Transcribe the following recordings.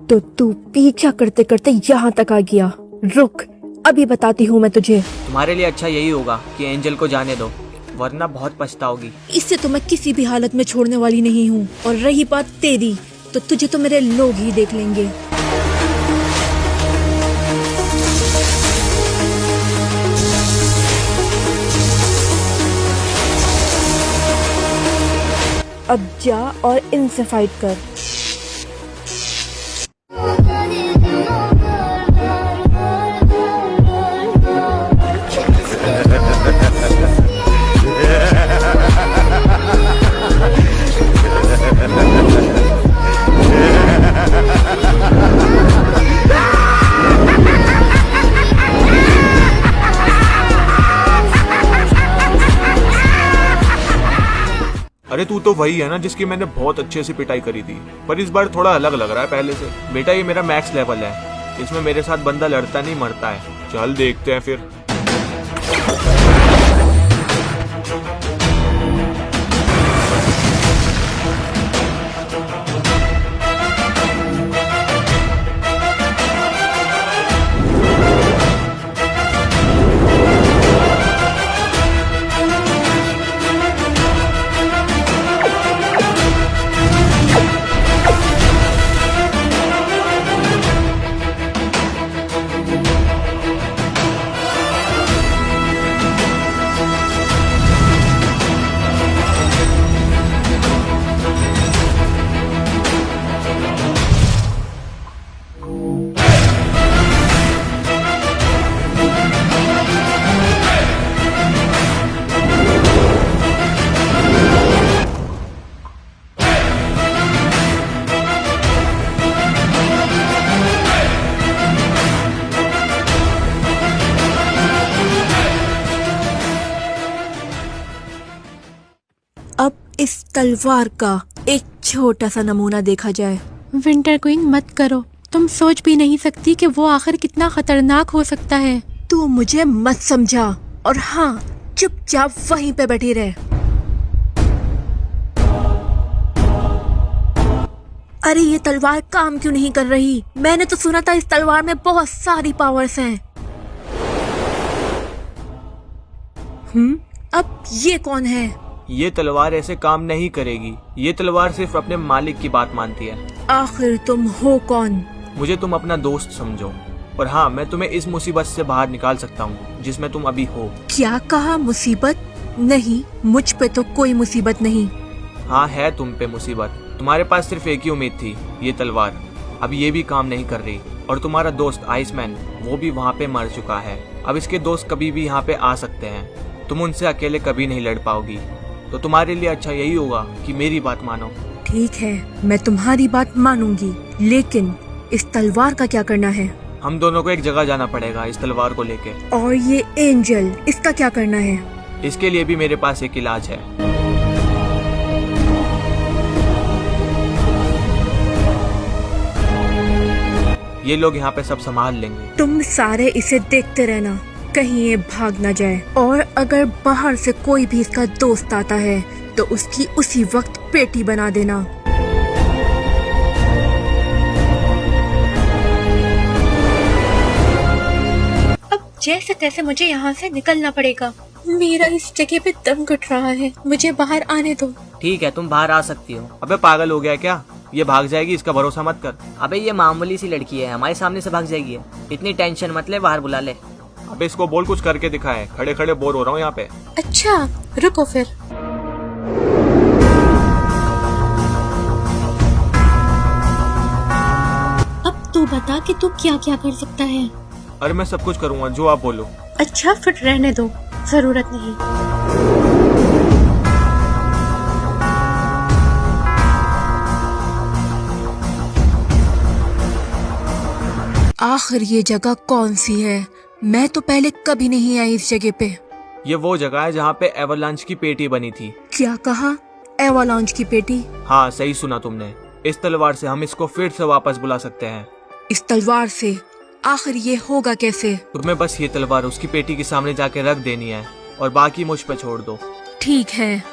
तो तू पीछा करते करते यहाँ तक आ गया। रुक, अभी बताती हूँ मैं तुझे। तुम्हारे लिए अच्छा यही होगा कि एंजल को जाने दो, वरना बहुत पछताओगी। इससे तो मैं किसी भी हालत में छोड़ने वाली नहीं हूँ। और रही बात तेरी, तो तुझे तो मेरे लोग ही देख लेंगे। अब जा और इनसे फाइट कर। अरे तू तो वही है ना जिसकी मैंने बहुत अच्छे से पिटाई करी थी, पर इस बार थोड़ा अलग लग रहा है पहले से। बेटा ये मेरा मैक्स लेवल है, इसमें मेरे साथ बंदा लड़ता नहीं मरता है। चल देखते हैं फिर। अब इस तलवार का एक छोटा सा नमूना देखा जाए। विंटर क्वीन मत करो, तुम सोच भी नहीं सकती कि वो आखिर कितना खतरनाक हो सकता है। तू मुझे मत समझा, और हाँ, चुपचाप वहीं पे बैठी रहे। अरे ये तलवार काम क्यों नहीं कर रही? मैंने तो सुना था इस तलवार में बहुत सारी पावर्स हैं। अब ये कौन है? ये तलवार ऐसे काम नहीं करेगी। ये तलवार सिर्फ अपने मालिक की बात मानती है। आखिर तुम हो कौन? मुझे तुम अपना दोस्त समझो, और हाँ, मैं तुम्हें इस मुसीबत से बाहर निकाल सकता हूँ जिसमें तुम अभी हो। क्या कहा? मुसीबत? नहीं, मुझ पे तो कोई मुसीबत नहीं। हाँ है तुम पे मुसीबत। तुम्हारे पास सिर्फ एक ही उम्मीद थी, ये तलवार। अब ये भी काम नहीं कर रही, और तुम्हारा दोस्त आइसमैन वो भी वहाँ पे मर चुका है। अब इसके दोस्त कभी भी यहाँ पे आ सकते हैं। तुम उनसे अकेले कभी नहीं लड़ पाओगी, तो तुम्हारे लिए अच्छा यही होगा कि मेरी बात मानो। ठीक है, मैं तुम्हारी बात मानूंगी, लेकिन इस तलवार का क्या करना है? हम दोनों को एक जगह जाना पड़ेगा इस तलवार को लेके। और ये एंजल, इसका क्या करना है? इसके लिए भी मेरे पास एक इलाज है। ये लोग यहाँ पे सब संभाल लेंगे। तुम सारे इसे देखते रहना, कहीं ये भाग न जाए। और अगर बाहर से कोई भी इसका दोस्त आता है तो उसकी उसी वक्त पेटी बना देना। अब जैसे तैसे मुझे यहाँ से निकलना पड़ेगा। मेरा इस जगह पे दम घुट रहा है, मुझे बाहर आने दो। ठीक है, तुम बाहर आ सकती हो। अबे पागल हो गया क्या? ये भाग जाएगी, इसका भरोसा मत कर। अबे ये मामूली सी लड़की है, हमारे सामने से भाग जाएगी। इतनी टेंशन मत ले, बाहर बुला ले। अबे इसको बोल कुछ करके दिखाए, खड़े खड़े बोर हो रहा हूँ यहाँ पे। अच्छा रुको फिर। अब तू बता कि तू क्या क्या कर सकता है। अरे मैं सब कुछ करूँगा जो आप बोलो। अच्छा फिर रहने दो, जरूरत नहीं। आखिर ये जगह कौन सी है? मैं तो पहले कभी नहीं आई इस जगह पे। ये वो जगह है जहाँ पे एवरलॉन्च की पेटी बनी थी। क्या कहा? एवरलॉन्च की पेटी? हाँ सही सुना तुमने। इस तलवार से हम इसको फिर से वापस बुला सकते हैं। इस तलवार से? आखिर ये होगा कैसे? तुम्हें बस ये तलवार उसकी पेटी के सामने जाके रख देनी है, और बाकी मुझ पे छोड़ दो। ठीक है।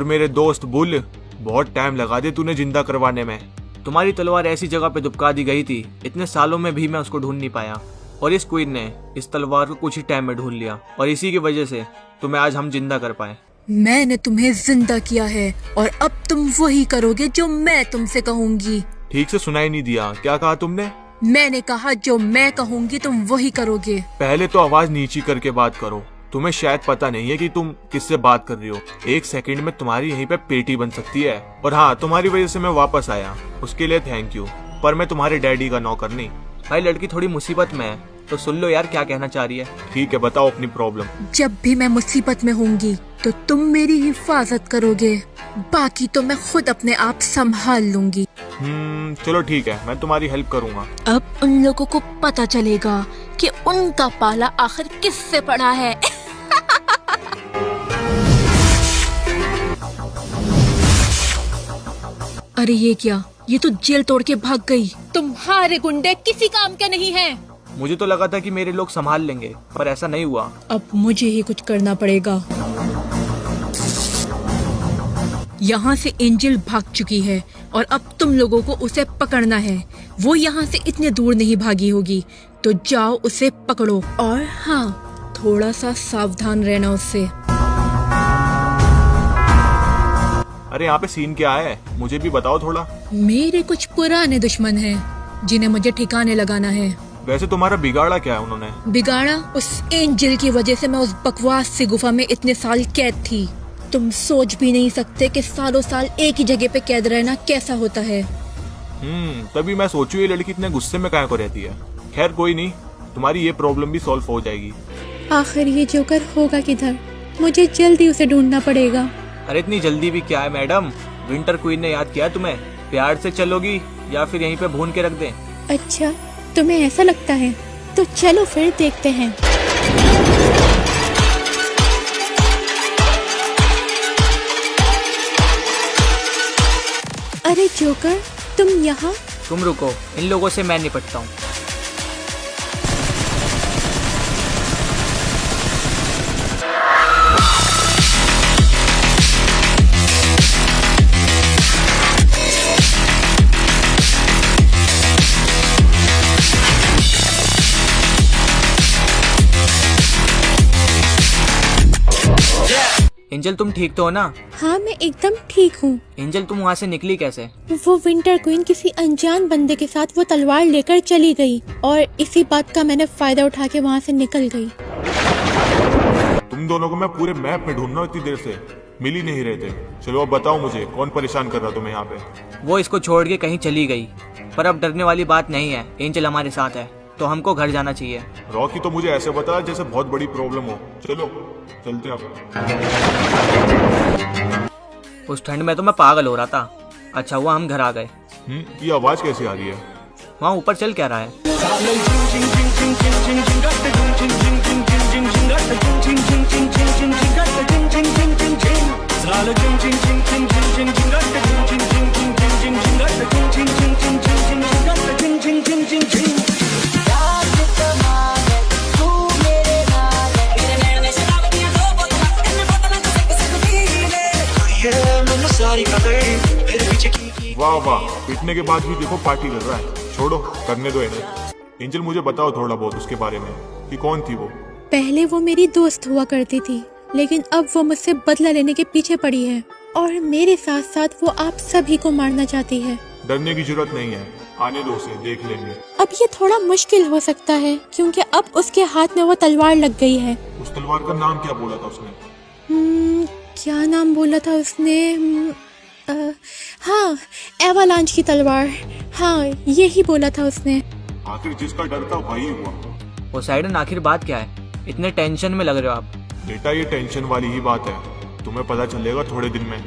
और मेरे दोस्त बुल, बहुत टाइम लगा दे तूने जिंदा करवाने में। तुम्हारी तलवार ऐसी जगह पे दुबका दी गई थी, इतने सालों में भी मैं उसको ढूंढ नहीं पाया, और इस क्वीन ने इस तलवार को कुछ ही टाइम में ढूंढ लिया, और इसी की वजह से तुम्हें आज हम जिंदा कर पाए। मैंने तुम्हें जिंदा किया है और अब तुम वही करोगे जो मैं तुमसे कहूंगी। ठीक से सुनाई नहीं दिया, क्या कहा तुमने? मैंने कहा जो मैं कहूंगी तुम वही करोगे। पहले तो आवाज नीची करके बात करो। तुम्हें शायद पता नहीं है कि तुम किससे बात कर रही हो। एक सेकंड में तुम्हारी यहीं पे पेटी बन सकती है। और हाँ, तुम्हारी वजह से मैं वापस आया, उसके लिए थैंक यू, पर मैं तुम्हारे डैडी का नौकर नहीं। भाई लड़की थोड़ी मुसीबत में है तो सुन लो यार क्या कहना चाह रही है। ठीक है, बताओ अपनी प्रॉब्लम। जब भी मैं मुसीबत में होंगी तो तुम मेरी हिफाजत करोगे, बाकी तो मैं खुद अपने आप संभाल लूंगी। चलो ठीक है, मैं तुम्हारी हेल्प करूंगा। अब उन लोगों को पता चलेगा कि उनका पाला आखिर किससे पड़ा है। अरे ये क्या, ये तो जेल तोड़ के भाग गई। तुम्हारे गुंडे किसी काम के नहीं हैं। मुझे तो लगा था कि मेरे लोग संभाल लेंगे, पर ऐसा नहीं हुआ। अब मुझे ही कुछ करना पड़ेगा। यहाँ से एंजल भाग चुकी है और अब तुम लोगों को उसे पकड़ना है। वो यहाँ से इतने दूर नहीं भागी होगी, तो जाओ उसे पकड़ो। और हाँ, थोड़ा सा सावधान रहना उससे। अरे यहाँ पे सीन क्या है, मुझे भी बताओ थोड़ा। मेरे कुछ पुराने दुश्मन हैं जिन्हें मुझे ठिकाने लगाना है। वैसे तुम्हारा बिगाड़ा क्या है उन्होंने? बिगाड़ा? उस एंजल की वजह से मैं उस बकवास सी गुफा में इतने साल कैद थी। तुम सोच भी नहीं सकते कि सालों साल एक ही जगह पे कैद रहना कैसा होता है। तभी मैं सोचूं ये लड़की इतने गुस्से में काहे को रहती है। खैर कोई नहीं, तुम्हारी ये प्रॉब्लम भी सॉल्व हो जाएगी। आखिर ये जोकर होगा किधर? मुझे जल्दी उसे ढूंढना पड़ेगा। अरे इतनी जल्दी भी क्या है मैडम, विंटर क्वीन ने याद किया तुम्हें। प्यार से चलोगी या फिर यहीं पे भून के रख दें? अच्छा, तुम्हें ऐसा लगता है? तो चलो फिर देखते हैं। अरे जोकर, तुम यहाँ? तुम रुको, इन लोगों से मैं निपटता हूँ। एंजल तुम ठीक तो हो ना? हाँ, मैं एकदम ठीक हूँ। एंजल तुम वहाँ से निकली कैसे? वो विंटर क्वीन किसी अनजान बंदे के साथ वो तलवार लेकर चली गई और इसी बात का मैंने फायदा उठा के वहाँ से निकल गई। तुम दोनों को मैं पूरे मैप में ढूंढ रहा हूँ, इतनी देर से मिल ही नहीं रहे थे। चलो अब बताओ मुझे, कौन परेशान कर रहा तुम्हें यहाँ पे? वो इसको छोड़ के कहीं चली गई, पर अब डरने वाली बात नहीं है। एंजल हमारे साथ है तो हमको घर जाना चाहिए। रॉकी तो मुझे ऐसे बता जैसे बहुत बड़ी प्रॉब्लम हो। चलो चलते हैं अब। उस ठंड में तो मैं पागल हो रहा था। अच्छा हुआ हम घर आ गए। ये आवाज कैसे आ रही है? वहाँ ऊपर चल क्या रहा है? वाह वाह, पिटने के बाद भी देखो पार्टी कर रहा है। छोड़ो, करने दो इन्हें। एंजल मुझे बताओ थोड़ा बहुत उसके बारे में, कि कौन थी वो? पहले वो मेरी दोस्त हुआ करती थी, लेकिन अब वो मुझसे बदला लेने के पीछे पड़ी है और मेरे साथ साथ वो आप सभी को मारना चाहती है। डरने की जरूरत नहीं है, आने दो उसे, देख लेंगे। अब ये थोड़ा मुश्किल हो सकता है क्योंकि अब उसके हाथ में वो तलवार लग गई है। उस तलवार का नाम क्या बोला था उसने? क्या नाम बोला था उसने? हाँ, एवालांच की तलवार। हाँ, यही बोला था उसने। आखिर जिसका डर था वही हुआ। वो साइडन, आखिर बात क्या है? इतने टेंशन में लग रहे हो आप। बेटा ये टेंशन वाली ही बात है, तुम्हें पता चलेगा थोड़े दिन में।